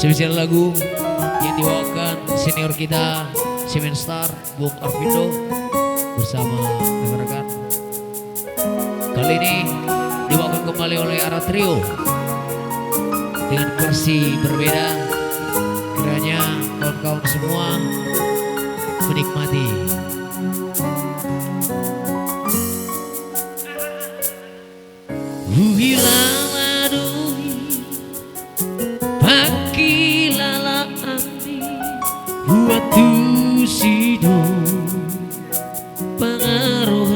Spesial lagu yang dibawakan senior kita Semen Star Bung Arvindo bersama rekan-rekan. Kali ini dibawakan kembali oleh Ara Trio dengan versi berbeda. Kiranya kawan-kawan semua menikmati. Hilang adui pakilala ami buatu sido pengaruh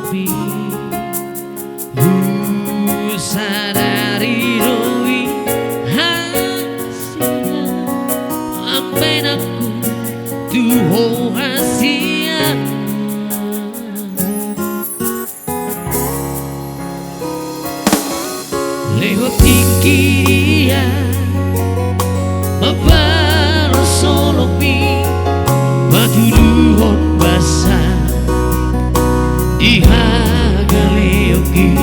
ami sadari doi hasia ampen aku tuho hasia lewat tinggi dia mabalo solo mi matuluhon basa ihagaleoki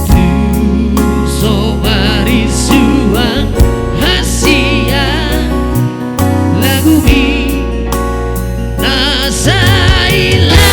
tu sobari suang hasia lagu mi nasaila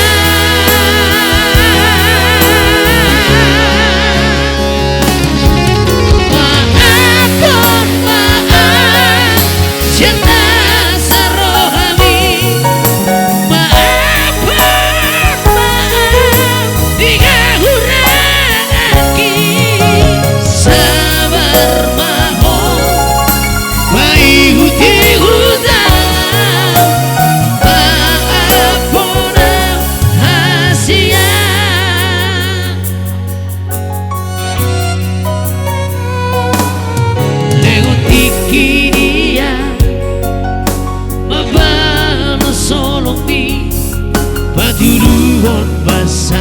Patuluhon basa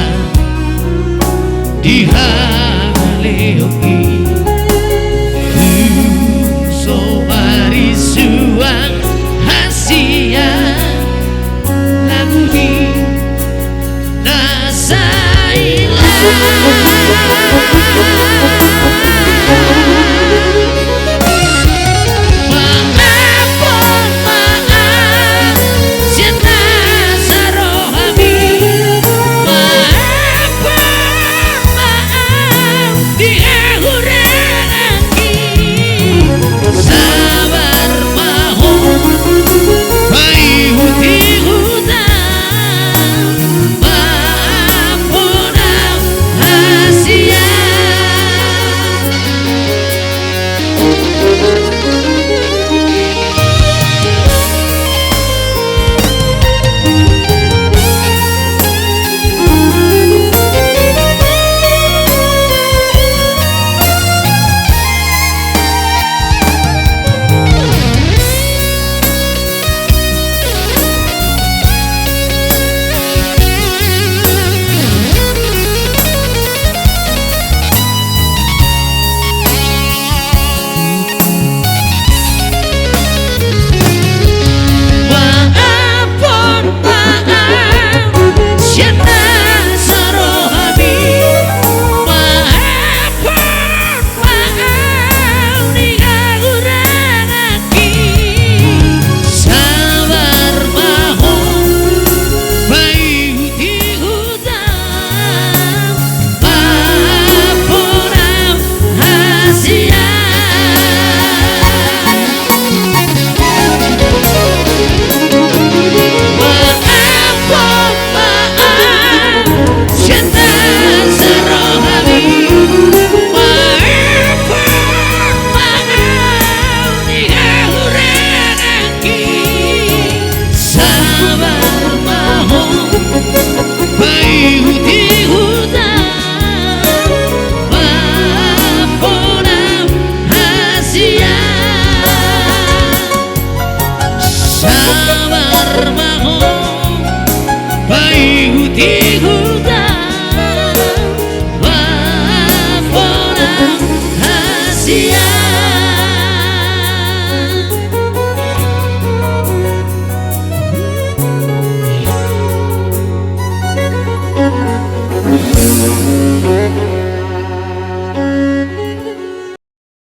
dihaleoki sobari suang hasia lagu di nasaila. Sabar mahon bayi hutiku